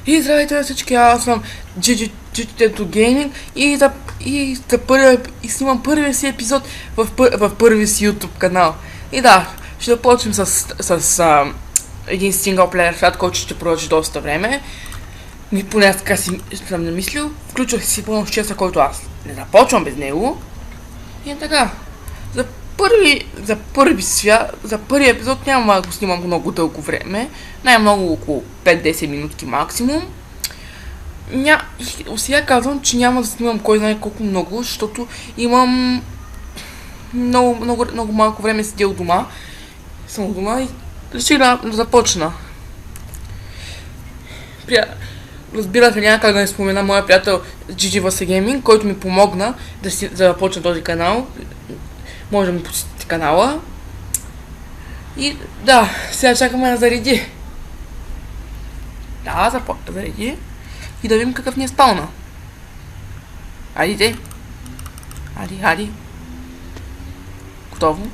И здравейте на всички, аз съм Jitteto Gaming и снимам първия си епизод в първия си YouTube канал. И да, ще започнем с един синглплеер свят, който ще продължи доста време. Поне аз така си съм намислил. Включвах си пълно с честа, който аз не започвам без него. И така, за първи епизод няма да го снимам много дълго време. Най-много около 5-10 минутки максимум. Сега казвам, че няма да снимам кой знае колко много, защото имам много малко време седя дома. Съм у дома и реших да започна. Разбира се, няма как да не спомена моя приятел GGVS Gaming, който ми помогна да започна този канал. Може да ми посетите канала. И да, сега чакаме да зареди. Да, зареди. И да видим какъв ни е спална. Айде. Ади. Готово.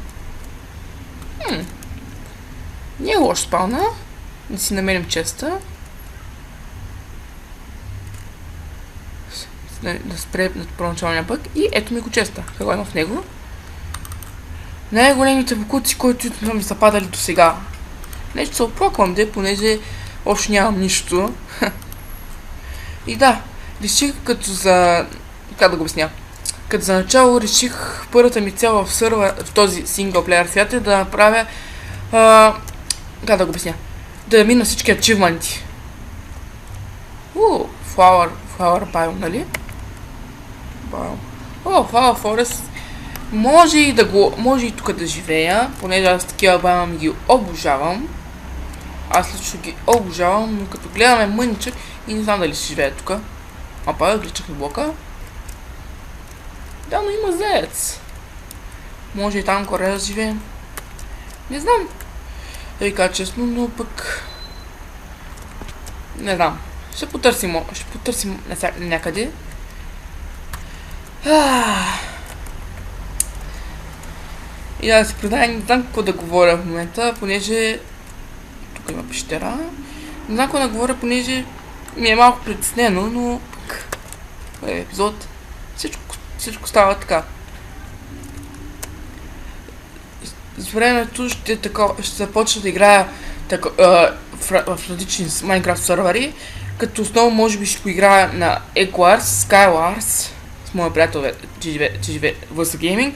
Не е лош спална. Да си намерим честа. Да спре на първоначалния път. И ето ми го честа. Какво има в него? Най-големите бокуци, които ми са падали до сега. Нещо се оплаквам, понеже още нямам нищо. И да, реших как да го обясня. Като за начало реших първата ми цел в този синглплеер свят е да направя как да го обясня. Да мина всички ачивменти. Flower biome, нали? Flower Forest. Може и тук да живея, понеже аз такива биоми ги обожавам. Аз лично ги обожавам, но като гледаме мъничък и не знам дали ще живее тук. Гличах на блока. Да, но има заяц. Може и там горе да живеем. Не знам. Да ви кажа честно, но пък... Не знам. Ще потърсим някъде. И да се предая, не знам какво да говоря в момента, понеже... Тук има пещера. Не знам какво да говоря, понеже ми е малко притеснено, но пък... епизод. Всичко става така. С времето ще започна да играя в различни Minecraft сервери, като основно може би ще поиграя на Egg Skywars с моя приятел GGVS Gaming.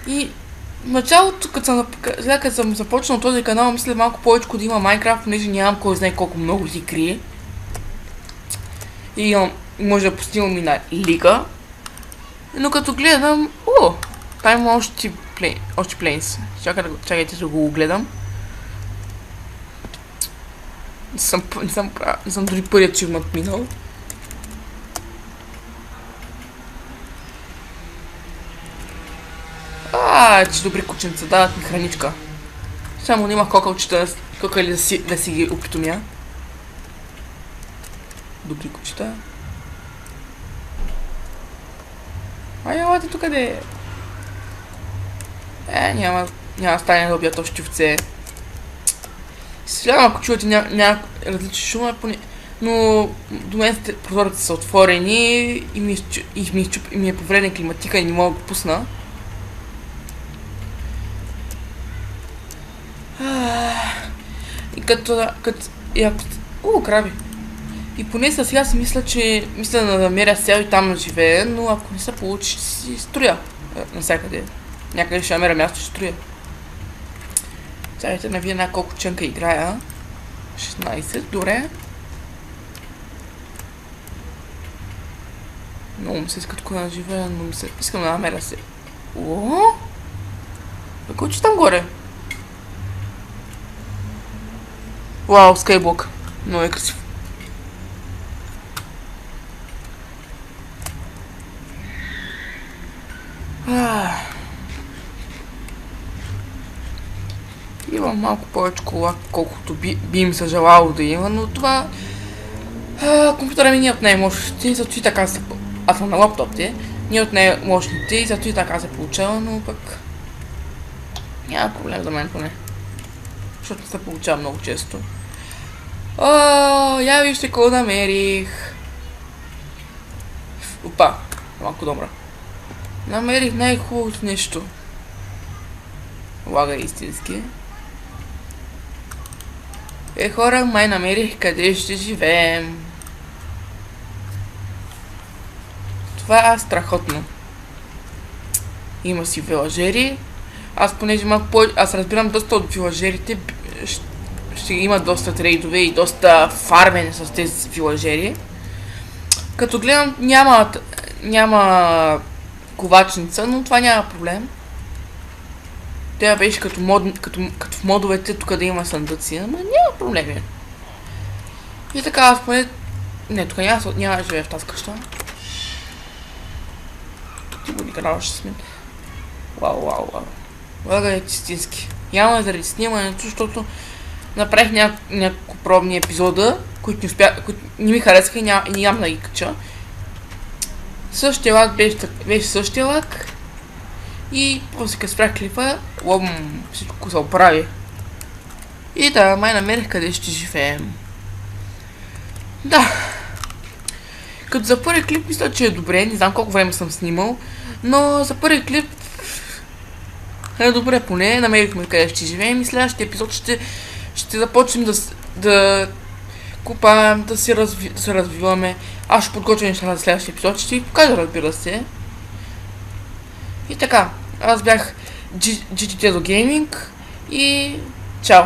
И в началото, като съм започнал този канал, мисля малко повече да има Minecraft, понеже нямам кой знае колко много игри. И може да постигам и на лига. Но като гледам... там има още плейнс. Чакайте да го гледам. Не съм дори първият ачивмент минал. Че добри кученца, дават ми храничка. Само нямах кокълчета, кокали да си ги опитомя. Добри кучета. Елате тук де. Няма стане да убият още овце. Съжалявам, ако чувате някакъв различен шум, но до мен прозорите са отворени и ми е повреден климатика и не мога да го пусна. И краби. И поне сега си мисля да намеря сел и там да живея, но ако не се получи, ще си строя навсякъде. Някъде ще намеря място, ще строя. Чакайте на вие няколко ченка играя. 16, добре. Много ми се иска тук да живея, но искам да намеря се. Кой че там горе? Вау, скайблок. Много е красив. Имам малко повече кола, колкото би им се желало да има, но това... компютъра ми не е от най-мощните, зато и така се... Аз съм на лаптоп, не е от най-мощните и зато и така се получава, но пък... Няма проблем за мен поне. Защото не се получава много често. О, я вижте какво намерих. Опа, малко добра. Намерих най-хубавото нещо. Лага истински. Хора, май намерих къде ще живеем. Това е страхотно. Има си вилажери. Аз понеже малко аз разбирам доста от вилажерите. Ще има доста трейдове и доста фармене с тези вилажери. Като гледам няма ковачница, но това няма проблем. Тя беше като в модовете, тук да има съндъци, но няма проблеми. И така, аз поне... Не, тук няма да живея в тази къща. Ти бъде караваш с мен. Вау. Лага е истински. Явно е заради снимането, защото направих няколко пробни епизода, които не ми харесаха и нямам да ги кача. Същия лак беше същия лак. И после като спрях клипа, всичко се оправи. И да, май намерих къде ще живеем. Да. Като за първи клип мисля, че е добре, не знам колко време съм снимал, но за първи клип е добре поне, намерихме къде ще живеем и следващия епизод ще започнем да купаем, да се развиваме. Аз ще подготвя неща за следващия епизод, ще ви покажа, разбира се. И така, аз бях GTTedo Gaming и чао!